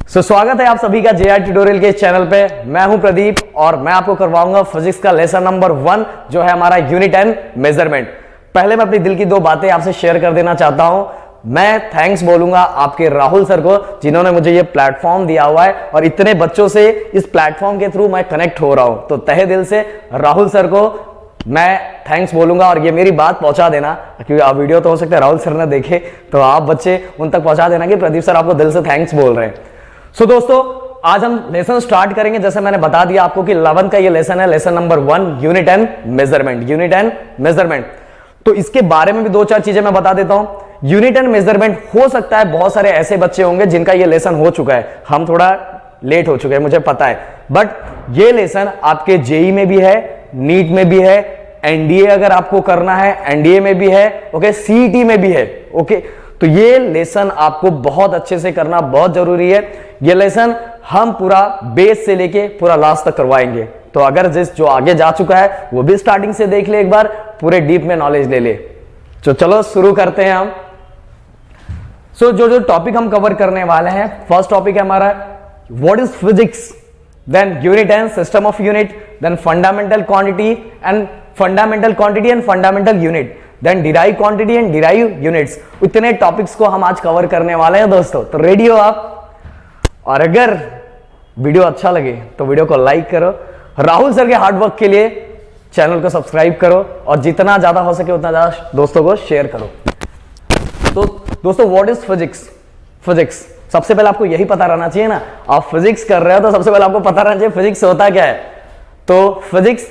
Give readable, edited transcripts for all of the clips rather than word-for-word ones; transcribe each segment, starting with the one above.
स्वागत है आप सभी का जेआर ट्यूटोरियल के चैनल पे। मैं हूं प्रदीप और मैं आपको करवाऊंगा फिजिक्स का लेसन नंबर 1 जो है हमारा यूनिट एंड मेजरमेंट। पहले मैं अपनी दिल की दो बातें आपसे शेयर कर देना चाहता हूं। मैं थैंक्स बोलूंगा आपके राहुल सर को जिन्होंने मुझे ये प्लेटफॉर्म दिया हुआ है और इतने बच्चों से इस प्लेटफॉर्म के थ्रू मैं कनेक्ट हो रहा हूं। तो तहे दिल से राहुल सर को मैं थैंक्स बोलूंगा और ये मेरी बात पहुंचा देना, क्योंकि आप वीडियो तो हो सकता है राहुल सर ने देखे, तो आप बच्चे उन तक पहुंचा देना कि प्रदीप सर आपको दिल से थैंक्स बोल रहे हैं। दोस्तों आज हम लेसन स्टार्ट करेंगे। जैसे मैंने बता दिया आपको कि 11 का ये लेसन है, lesson number 1 unit and measurement. Unit and measurement, तो इसके बारे में भी दो चार चीजें मैं बता देता हूं। यूनिट एंड मेजरमेंट, हो सकता है बहुत सारे ऐसे बच्चे होंगे जिनका ये लेसन हो चुका है, हम थोड़ा लेट हो चुके हैं मुझे पता है, बट ये लेसन आपके जेई में भी है, नीट में भी है, एनडीए अगर आपको करना है एनडीए में भी है, ओके, सीईटी में भी है, ओके। तो ये लेसन आपको बहुत अच्छे से करना बहुत जरूरी है। ये लेसन हम पूरा बेस से लेके पूरा लास्ट तक करवाएंगे। तो अगर जो आगे जा चुका है वो भी स्टार्टिंग से देख ले, एक बार पूरे डीप में नॉलेज ले ले। तो चलो शुरू करते हैं हम। जो टॉपिक हम कवर करने वाले हैं, फर्स्ट टॉपिक है हमारा what is physics, then unit and system of unit, then fundamental quantity and fundamental unit, then derive quantity and derive units. इतने टॉपिक्स को हम आज कवर करने वाले हैं दोस्तों। तो रेडी हो आप? और अगर वीडियो अच्छा लगे तो वीडियो को लाइक करो, राहुल सर के हार्डवर्क के लिए चैनल को सब्सक्राइब करो और जितना ज्यादा हो सके उतना ज्यादा दोस्तों को शेयर करो। तो दोस्तों व्हाट इज फिजिक्स? फिजिक्स सबसे पहले आपको यही पता रहना चाहिए ना, आप फिजिक्स कर रहे हो तो सबसे पहले आपको पता रहना चाहिए फिजिक्स होता क्या है। तो physics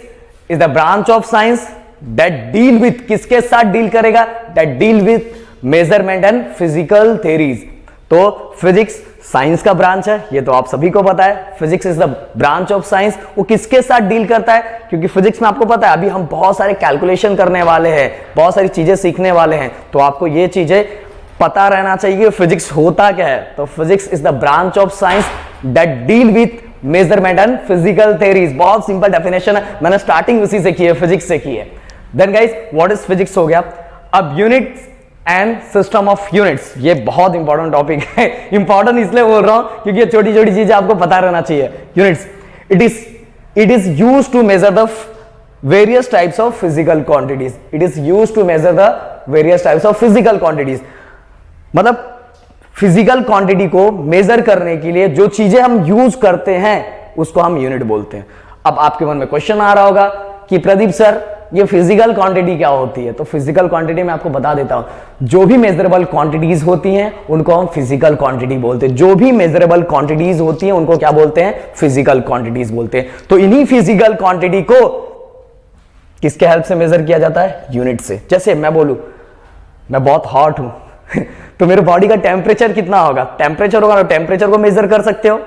is the branch of science that deal with, किसके साथ डील करेगा? That deal with measurement and physical theories. तो फिजिक्स साइंस का ब्रांच है, ये तो आप सभी को पता है। Physics is the branch of science. वो किसके साथ डील करता है? क्योंकि फिजिक्स में आपको पता है अभी हम बहुत सारे कैलकुलेशन करने वाले हैं, बहुत सारी चीजें सीखने वाले हैं, तो आपको ये चीजें पता रहना चाहिए कि फिजिक्स होता क्या है। तो physics is the branch of science that deal with measurement and physical theories. बहुत सिंपल डेफिनेशन है, मैंने स्टार्टिंग उसी से की है, फिजिक्स से की है। Then guys what is physics हो गया। अब units and system of units, ये बहुत इंपॉर्टेंट टॉपिक है। इंपॉर्टेंट इसलिए बोल रहा हूं क्योंकि ये छोटी छोटी चीजें आपको पता रहना चाहिए। Units, it is used to measure the various types of physical quantities. It is used to measure the various types of physical quantities. मतलब फिजिकल क्वांटिटी को मेजर करने के लिए जो चीजें हम यूज करते हैं उसको हम यूनिट बोलते हैं। अब आपके मन में क्वेश्चन आ रहा होगा कि प्रदीप सर ये फिजिकल क्वांटिटी क्या होती है? तो फिजिकल क्वांटिटी मैं आपको बता देता हूं, जो भी मेजरेबल क्वांटिटीज होती हैं उनको हम फिजिकल क्वांटिटी बोलते हैं। जो भी मेजरेबल क्वांटिटीज होती हैं उनको क्या बोलते हैं? फिजिकल क्वांटिटीज बोलते हैं। तो इन्हीं फिजिकल क्वांटिटी को किसके हेल्प से मेजर किया जाता है? यूनिट से। जैसे मैं बोलूं मैं बहुत हॉट हूं तो मेरे बॉडी का टेम्परेचर कितना होगा? टेम्परेचर होगा, तो टेम्परेचर को मेजर कर सकते हो,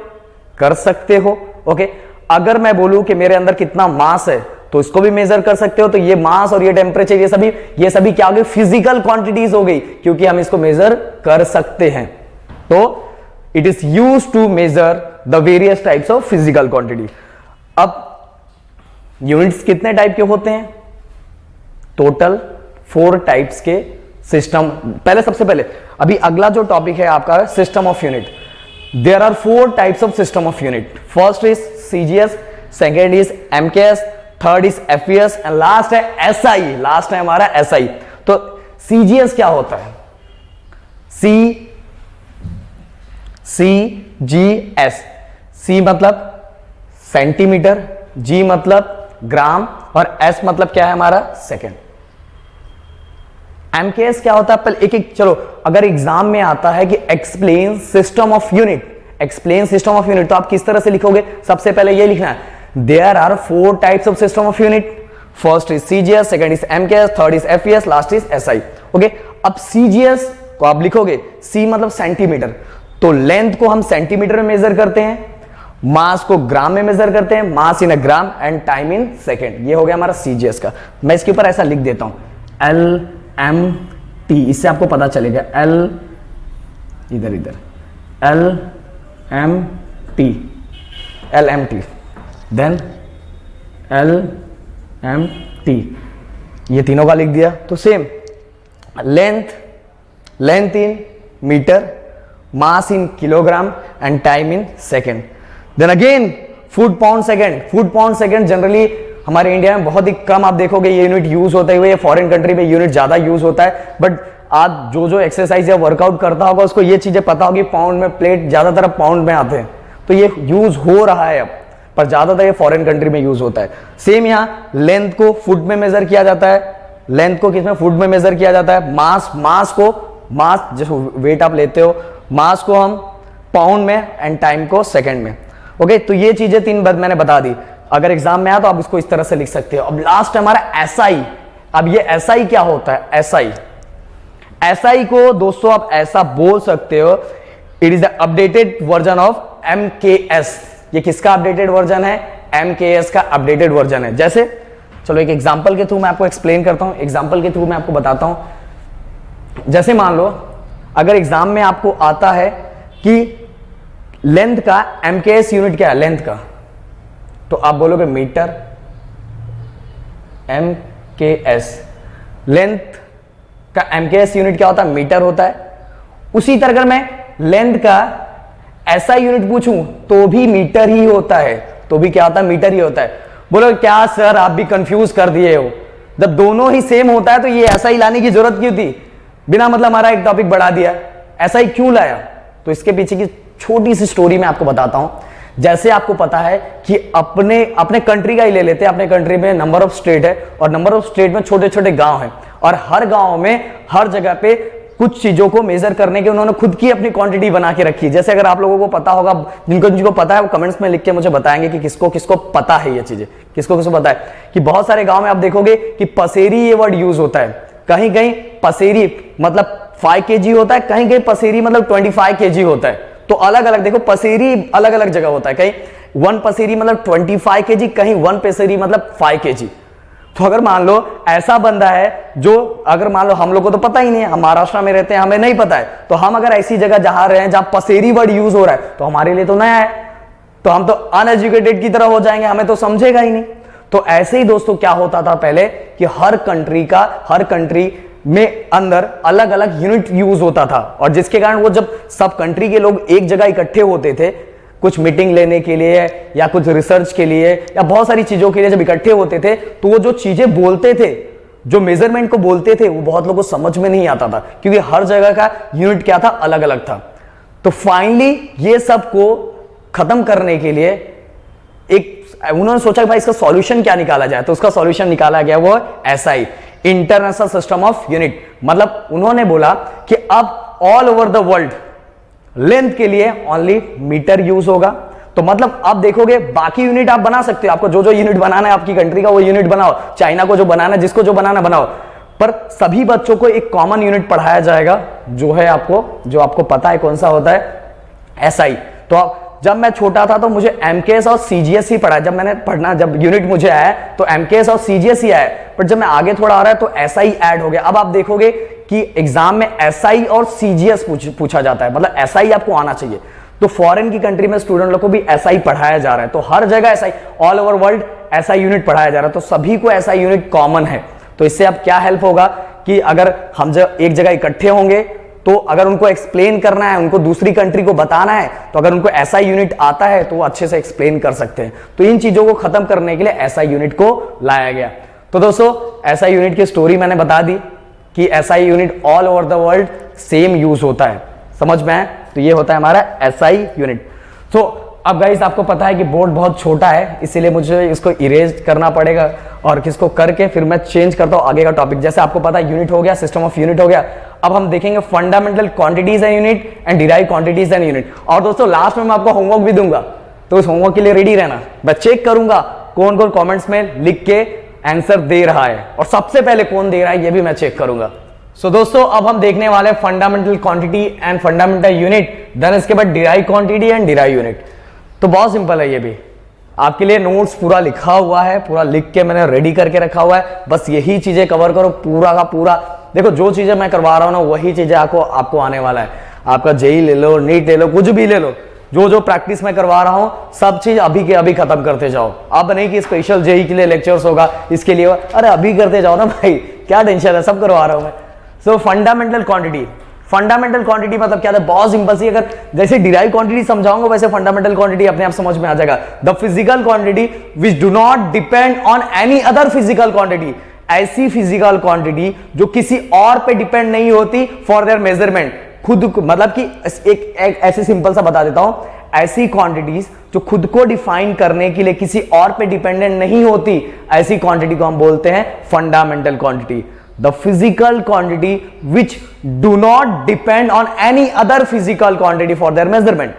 कर सकते हो, ओके। अगर मैं बोलूं कि मेरे अंदर कितना मास है तो इसको भी मेजर कर सकते हो। तो ये मास और ये टेम्परेचर, ये सभी क्या हो गई? फिजिकल क्वांटिटीज हो गई, क्योंकि हम इसको मेजर कर सकते हैं। तो it is used to measure the various types of physical quantity. अब यूनिट्स कितने टाइप के होते हैं? टोटल 4 टाइप्स के सिस्टम। सबसे पहले अभी अगला जो टॉपिक है आपका system of unit. There are 4 types of system of unit. First is CGS, second is MKS, third is FES and last है एसआई। लास्ट है हमारा एसआई। तो सीजीएस क्या होता है? सीजीएस, सी मतलब सेंटीमीटर, जी मतलब ग्राम और एस मतलब क्या है हमारा? सेकेंड। एमकेएस क्या होता है? पहले एक चलो, अगर एग्जाम में आता है कि explain system of unit, explain system of unit, तो आप किस तरह से लिखोगे? सबसे पहले ये लिखना है there are 4 types of system of unit. First is CGS, second is MKS, third is FES, last is SI, okay. अब सीजीएस को आप लिखोगे, सी मतलब सेंटीमीटर, तो लेंथ को हम सेंटीमीटर में मेजर करते हैं, मास को ग्राम में मेजर करते हैं, mass in a gram and time in second. ये हो गया हमारा सीजीएस का। मैं इसके ऊपर ऐसा लिख देता हूं एल एम टी, इससे आपको पता चलेगा एल इधर L M T, then L M T, ये तीनों का लिख दिया। तो same length in metre, mass in kilogram and time in second. Then again foot pound second. Foot pound second generally हमारे इंडिया में बहुत ही कम आप देखोगे ये यूनिट यूज होते हुए, फॉरेन कंट्री में यूनिट ज्यादा यूज होता है। बट आज जो एक्सरसाइज या वर्कआउट करता होगा उसको ये चीजें पता होगी, पाउंड में प्लेट ज्यादातर पाउंड में आते हैं, तो ये यूज हो रहा है अब, पर ज्यादातर ये फॉरेन कंट्री में यूज होता है। सेम यहाँ लेंथ को फुट में मेजर किया जाता है, लेंथ को किसमें, फुट में मेजर किया जाता है। मास जैसे वेट आप लेते हो, मास को हम पाउंड में एंड टाइम को सेकंड में। ओके, तो ये चीजें 3 बार मैंने बता दी। अगर एग्जाम में आया तो आप इसको इस तरह से लिख सकते हो। अब लास्ट हमारा एसआई। अब ये एसआई क्या होता है? एसआई को दोस्तों आप ऐसा बोल सकते हो, it is the updated version of MKS. ये किसका अपडेटेड वर्जन है? एमकेएस का अपडेटेड वर्जन है। जैसे चलो एक एग्जांपल के थ्रू मैं आपको एक्सप्लेन करता हूं, एग्जांपल के थ्रू मैं आपको बताता हूं। जैसे मान लो अगर एग्जाम में आपको आता है कि लेंथ का एमकेएस यूनिट क्या है, लेंथ का, तो आप बोलोगे मीटर। एमकेएस लेंथ का एमकेएस यूनिट क्या होता है? मीटर होता है। उसी तरह अगर मैं लेंथ का एसआई यूनिट पूछूं तो भी मीटर ही होता है, तो भी क्या होता है? मीटर ही होता है। बोलो क्या सर आप भी कंफ्यूज कर दिए हो, जब दोनों ही सेम होता है तो ये एसआई लाने की जरूरत क्यों थी? बिना मतलब हमारा एक टॉपिक बढ़ा दिया, एसआई क्यों लाया? तो इसके पीछे की छोटी सी स्टोरी मैं आपको बताता हूं। जैसे आपको पता है कि अपने कंट्री का ही ले लेते हैं, अपने कंट्री में नंबर ऑफ स्टेट है और नंबर ऑफ स्टेट में छोटे छोटे गांव हैं, और हर गांव में हर जगह पे कुछ चीजों को मेजर करने के उन्होंने खुद की अपनी क्वांटिटी बना के रखी है। जैसे अगर आप लोगों को पता होगा, जिनको पता है वो कमेंट्स में लिख के मुझे बताएंगे कि किसको किसको पता है ये चीजें, किसको किसको पता है कि बहुत सारे गांव में आप देखोगे कि पसेरी ये वर्ड यूज होता है। कहीं कहीं पसेरी मतलब 5 kg होता है, कहीं कहीं पसेरी मतलब 25 kg होता है। तो अलग अलग देखो, पसेरी अलग अलग जगह होता है, कहीं 1 पसेरी मतलब 25 kg, कहीं 1 पसेरी मतलब 5 kg। तो अगर मान लो ऐसा बंदा है जो, अगर मान लो हम लोग को तो पता ही नहीं है, हम महाराष्ट्र में रहते हैं, हमें नहीं पता है, तो हम अगर ऐसी जगह जहां रहे हैं जहां पसेरी वर्ड यूज हो रहा है तो हमारे लिए तो नया है, तो हम तो अनएजुकेटेड की तरह हो जाएंगे, हमें तो समझेगा ही नहीं। तो ऐसे ही दोस्तों क्या होता था पहले कि हर कंट्री में अंदर अलग अलग यूनिट यूज होता था, और जिसके कारण वो जब सब कंट्री के लोग एक जगह इकट्ठे होते थे कुछ मीटिंग लेने के लिए या कुछ रिसर्च के लिए या बहुत सारी चीजों के लिए जब इकट्ठे होते थे, तो वो जो चीजें बोलते थे, जो मेजरमेंट को बोलते थे, वो बहुत लोगों को समझ में नहीं आता था, क्योंकि हर जगह का यूनिट क्या था? अलग अलग था। तो फाइनली ये सब को खत्म करने के लिए उन्होंने सोचा कि भाई इसका सॉल्यूशन क्या निकाला जाए, तो उसका सॉल्यूशन निकाला गया वो SI, international system of unit. मतलब उन्होंने बोला कि अब all over the world length के लिए ओनली मीटर यूज होगा। तो मतलब आप देखोगे बाकी यूनिट आप बना सकते हो, आपको जो यूनिट बनाना है आपकी कंट्री का वो यूनिट बनाओ, चाइना को जो बनाना है, जिसको जो बनाना बनाओ, पर सभी बच्चों को एक कॉमन यूनिट पढ़ाया जाएगा, जो है जो आपको पता है कौन सा होता है? एसआई। तो जब मैं छोटा था तो मुझे एमकेएस और सीजीएस ही पढ़ा, जब यूनिट मुझे आया तो एमकेएस और सीजीएस ही आया, पर जब मैं आगे थोड़ा आ रहा है तो एसआई ऐड हो गया। अब आप देखोगे कि एग्जाम में एसआई और सीजीएस पूछा जाता है, मतलब एसआई आपको आना चाहिए। तो फॉरेन की कंट्री में स्टूडेंट लोग को भी एसआई पढ़ाया जा रहा है, तो हर जगह SI, all over world SI unit पढ़ाया जा रहा है, तो सभी को एसआई यूनिट कॉमन है। तो इससे अब क्या हेल्प होगा कि अगर हम जब एक जगह इकट्ठे होंगे तो अगर उनको एक्सप्लेन करना है, उनको दूसरी कंट्री को बताना है, तो अगर उनको एसआई यूनिट आता है तो वो अच्छे से एक्सप्लेन कर सकते हैं। तो इन चीजों को खत्म करने के लिए एसआई यूनिट को लाया गया। तो दोस्तों एसआई यूनिट की स्टोरी मैंने बता दी कि SI unit all over the world same use होता है, समझ में आए? तो ये होता है हमारा एसआई यूनिट। तो अब गाइस आपको पता है कि बोर्ड बहुत छोटा है, इसीलिए मुझे इसको इरेज करना पड़ेगा, और किसको करके फिर मैं चेंज करता हूं आगे का टॉपिक। जैसे आपको पता है यूनिट हो गया, सिस्टम ऑफ यूनिट हो गया, अब हम देखेंगे fundamental quantities and unit and derive quantities and unit. और दोस्तों लास्ट में मैं आपको होमवर्क भी दूंगा, तो उस होमवर्क के लिए रेडी रहना। मैं चेक करूंगा कौन कौन कॉमेंट्स में लिख के आंसर दे रहा है, और सबसे पहले कौन दे रहा है ये भी मैं चेक करूंगा। सो दोस्तों अब हम देखने वाले fundamental quantity and fundamental unit, then इसके बाद derive quantity and derive unit. तो बहुत सिंपल है, ये भी आपके लिए नोट्स पूरा लिखा हुआ है, पूरा लिख के मैंने रेडी करके रखा हुआ है, बस यही चीजें कवर करो पूरा का पूरा। देखो जो चीजें मैं करवा रहा हूं ना वही चीजें आपको आने वाला है। आपका जेई ले लो, नीट ले लो, कुछ भी ले लो, जो प्रैक्टिस मैं करवा रहा हूं सब चीज अभी के अभी खत्म करते जाओ। अब नहीं कि स्पेशल जेई के लिए लेक्चर्स होगा, इसके लिए अरे अभी करते जाओ ना भाई, क्या टेंशन है, सब करवा रहा हूं मैं। सो फंडामेंटल क्वांटिटी, फंडामेंटल क्वांटिटी मतलब क्या था, बहुत सिंपल सी, अगर जैसे डिराइव क्वांटिटी समझाऊंगा वैसे फंडामेंटल क्वांटिटी अपने आप समझ में आ जाएगा। The physical quantity which do not depend on any other physical quantity, ऐसी फिजिकल क्वांटिटी जो किसी और पे डिपेंड नहीं होती फॉर देयर मेजरमेंट, खुद मतलब कि एक ऐसे सिंपल सा बता देता हूं, ऐसी क्वांटिटीज जो खुद को डिफाइन करने के लिए किसी और पे डिपेंडेंट नहीं होती, ऐसी क्वांटिटी को हम बोलते हैं fundamental quantity. The physical quantity which do not depend on any other physical quantity for their measurement,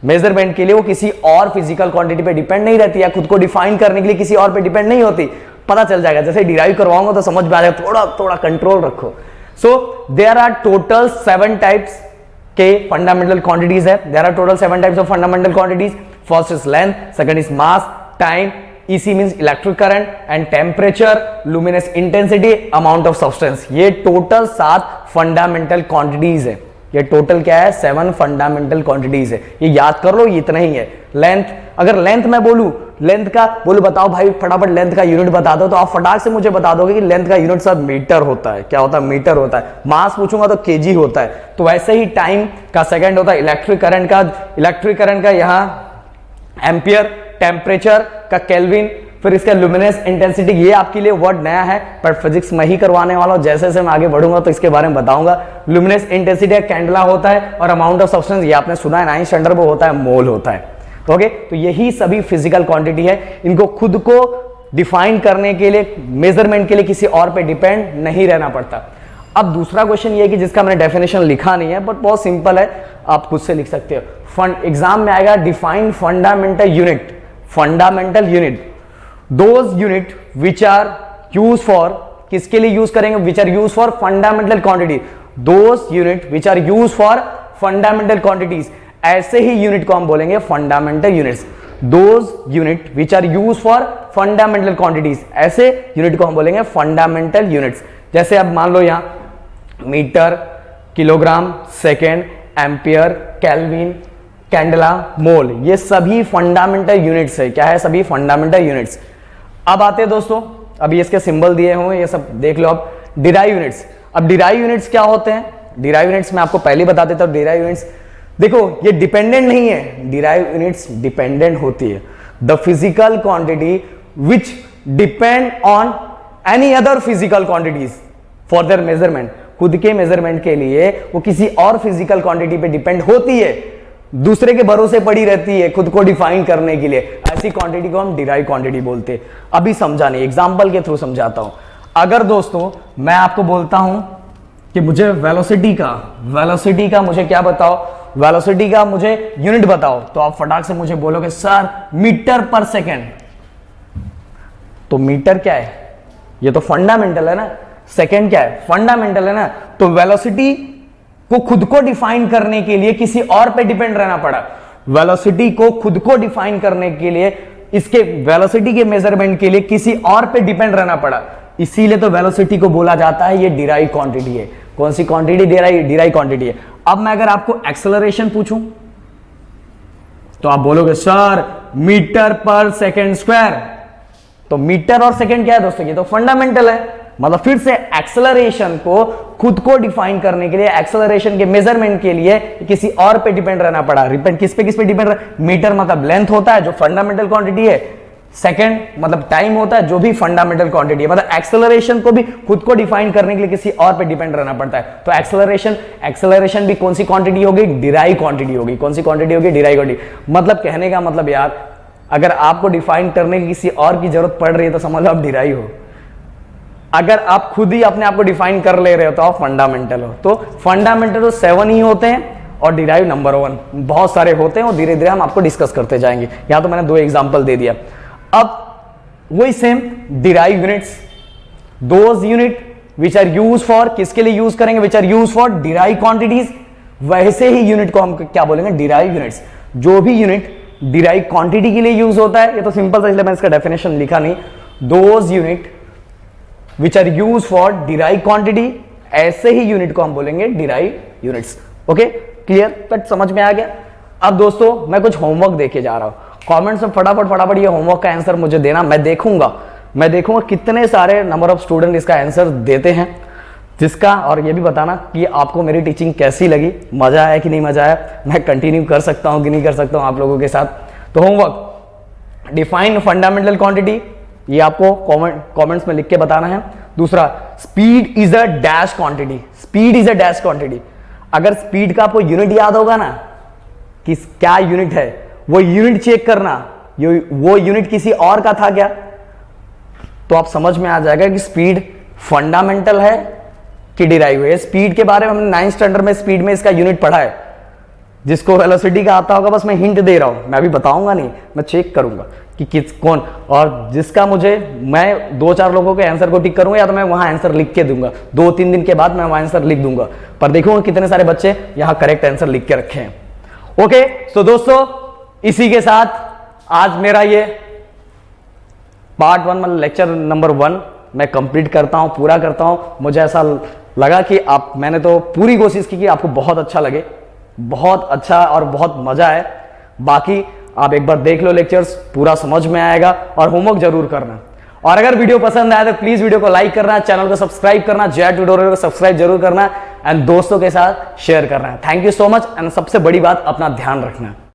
measurement के लिए वो किसी और फिजिकल क्वांटिटी पे डिपेंड नहीं रहती है, खुद को डिफाइन करने के लिए किसी और पे डिपेंड नहीं होती। पता चल जाएगा, जैसे डिराइव करवाऊंगा तो समझ में आ जाएगा, थोड़ा थोड़ा कंट्रोल रखो। So there are total 7 types के फंडामेंटल क्वांटिटीज है। There are total 7 types of fundamental quantities. First is length, second is mass, time, EC means electric current, and temperature, luminous intensity, amount of substance. ये total 7 fundamental quantities है। ये total क्या है, 7 fundamental quantities है। ये याद कर लो, ये इतना ही है। लेंथ, अगर लेंथ मैं बोलूं, लेंथ का बोलो बताओ भाई फटाफट लेंथ का यूनिट बता दो, तो आप फटाक से मुझे बता दोगे कि लेंथ का यूनिट सब मीटर होता है। क्या होता है, मीटर होता है। मास पूछूंगा तो केजी होता है। तो वैसे ही टाइम का सेकंड होता है, इलेक्ट्रिक करंट का यहां एम्पियर, टेम्परेचर का केल्विन, फिर इसका लुमिनस इंटेंसिटी। ये आपके लिए वर्ड नया है पर फिजिक्स में ही करवाने वाला हूं, जैसे जैसे मैं आगे बढ़ूंगा तो इसके बारे में बताऊंगा। लुमिनस इंटेंसिटी कैंडला होता है, और अमाउंट ऑफ सब्सटेंस ये आपने सुना है 9th स्टैंडर्ड में होता है, मोल होता है। ओके, तो यही सभी फिजिकल क्वांटिटी है। इनको खुद को डिफाइन करने के लिए, मेजरमेंट के लिए किसी और पे डिपेंड नहीं रहना पड़ता। अब दूसरा क्वेश्चन ये है कि जिसका मैंने डेफिनेशन लिखा नहीं है बट बहुत सिंपल है, आप खुद से लिख सकते हो। एग्जाम में आएगा define fundamental unit, fundamental unit those unit which are use for, किसके लिए यूज करेंगे, which are use for fundamental quantity, those unit which are use for fundamental quantities. ऐसे ही यूनिट को हम बोलेंगे fundamental units. Those unit which are use for fundamental quantities, ऐसे unit को हम बोलेंगे फंडामेंटल यूनिट्स। जैसे अब मान लो यहां metre, kilogram, second, ampere, kelvin, candela, mole, ये सभी फंडामेंटल यूनिट्स है। क्या है, सभी फंडामेंटल यूनिट्स। अब आते हैं दोस्तों, अभी इसके सिंबल दिए हुए ये सब देख लो। अब डिराइव यूनिट्स, अब डिराइव यूनिट्स क्या होते हैं, डिराइव यूनिट्स मैं आपको पहले बता देता हूं। डिराइव यूनिट्स देखो, ये डिपेंडेंट नहीं है, डिराइव यूनिट्स डिपेंडेंट होती है। The physical quantity which depend on any other physical quantities for their measurement, खुद के मेजरमेंट के लिए वो किसी और फिजिकल क्वांटिटी पे डिपेंड होती है, दूसरे के भरोसे पड़ी रहती है खुद को डिफाइन करने के लिए, ऐसी क्वांटिटी को हम डिराइव क्वांटिटी बोलते हैं। अभी समझाने एग्जांपल के थ्रू समझाता हूं। अगर दोस्तों मैं आपको बोलता हूं कि मुझे वेलोसिटी का मुझे क्या बताओ, वेलोसिटी का मुझे यूनिट बताओ, तो आप फटाक से मुझे बोलोगे सर मीटर पर सेकेंड। तो मीटर क्या है, ये तो फंडामेंटल है ना। सेकेंड क्या है, फंडामेंटल है ना। तो वेलोसिटी को खुद को डिफाइन करने के लिए किसी और पे डिपेंड रहना पड़ा। वेलोसिटी को खुद को डिफाइन करने के लिए, इसके वेलोसिटी के मेजरमेंट के लिए किसी और पे डिपेंड रहना पड़ा, इसीलिए तो वेलोसिटी को बोला जाता है ये डिराइव क्वांटिटी है। कौन सी क्वांटिटी, डिराइव क्वांटिटी है। अब मैं अगर आपको एक्सेलरेशन पूछूं तो आप बोलोगे सर मीटर पर सेकेंड स्क्वायर। तो मीटर और सेकेंड क्या है दोस्तों, ये तो फंडामेंटल है। मतलब फिर से एक्सेलरेशन को खुद को डिफाइन करने के लिए, एक्सेलरेशन के मेजरमेंट के लिए किसी और पे डिपेंड रहना पड़ा। किस पे डिपेंड रहा, मीटर मतलब लेंथ होता है जो फंडामेंटल क्वांटिटी है, सेकेंड मतलब टाइम होता है जो भी फंडामेंटल क्वांटिटी है। मतलब एक्सेलरेशन को भी खुद को डिफाइन करने के लिए किसी और पे डिपेंड रहना पड़ता है। तो एक्सेलरेशन भी कौन सी क्वांटिटी होगी, डिराइव क्वांटिटी होगी। कौन सी क्वांटिटी होगी, डिराइव क्वांटिटी। मतलब कहने का मतलब यार, अगर आपको डिफाइन करने की किसी और की जरूरत पड़ रही है तो समझ लो आप डिराइव हो। अगर आप खुद ही अपने आप को डिफाइन कर ले रहे हो तो आप फंडामेंटल हो। तो फंडामेंटल तो 7 ही होते हैं और डिराइव नंबर 1 बहुत सारे होते हैं और धीरे धीरे हम आपको डिस्कस करते जाएंगे। यहां तो मैंने 2 एग्जांपल दे दिया। अब वही same derive units, those unit which are use for, किसके लिए यूज करेंगे, which are use for derive quantities. वैसे ही यूनिट को हम क्या बोलेंगे, डिराइव यूनिट्स। जो भी यूनिट डिराइव क्वांटिटी के लिए यूज होता है, ये तो सिंपल था इसलिए मैंने इसका डेफिनेशन लिखा नहीं। Those unit which are use for derive quantity, ऐसे ही यूनिट को हम बोलेंगे derive units. Okay, clear, but समझ में आ गया। अब दोस्तों मैं कुछ होमवर्क देके जा रहा हूं, कमेंट्स में फटाफट ये होमवर्क का आंसर मुझे देना। मैं देखूंगा कितने सारे नंबर ऑफ स्टूडेंट इसका आंसर देते हैं। जिसका, और ये भी बताना कि आपको मेरी टीचिंग कैसी लगी, मजा आया कि नहीं मजा आया, मैं कंटिन्यू कर सकता हूं कि नहीं कर सकता हूं आप लोगों के साथ। तो होमवर्क, डिफाइन फंडामेंटल क्वांटिटी, ये आपको कमेंट्स में लिख के बताना है। दूसरा, speed is a dash quantity, speed is a dash quantity. अगर स्पीड का आपको यूनिट याद होगा ना कि क्या यूनिट है, वो यूनिट चेक करना, वो यूनिट किसी और का था क्या, तो आप समझ में आ जाएगा कि स्पीड फंडामेंटल है कि डिराइव है। स्पीड के बारे में हमने 9th स्टैंडर्ड में स्पीड में इसका यूनिट पढ़ा है। जिसको वेलोसिटी का आता होगा बस मैं हिंट दे रहा हूं, मैं अभी बताऊंगा नहीं, मैं चेक करूंगा कि किस कौन, और जिसका मुझे, मैं 2-4 लोगों के आंसर को टिक करूंगा या तो मैं वहां आंसर लिख के दूंगा, 2-3 दिन के बाद मैं वहां आंसर लिख दूंगा, पर देखूंगा कितने सारे बच्चे यहां करेक्ट आंसर लिख के रखे हैं। ओके, सो दोस्तों इसी के साथ आज मेरा ये पार्ट 1 मतलब लेक्चर नंबर 1 मैं कंप्लीट करता हूं, पूरा करता हूं। मुझे ऐसा लगा कि मैंने तो पूरी कोशिश की कि आपको बहुत अच्छा लगे, बहुत अच्छा और बहुत मजा आए। बाकी आप एक बार देख लो लेक्चर्स, पूरा समझ में आएगा, और होमवर्क जरूर करना। और अगर वीडियो पसंद आया तो प्लीज वीडियो को लाइक करना, चैनल को सब्सक्राइब करना, जे ट्यूटोरियल को सब्सक्राइब जरूर करना, एंड दोस्तों के साथ शेयर करना। Thank you so much, and सबसे बड़ी बात, अपना ध्यान रखना।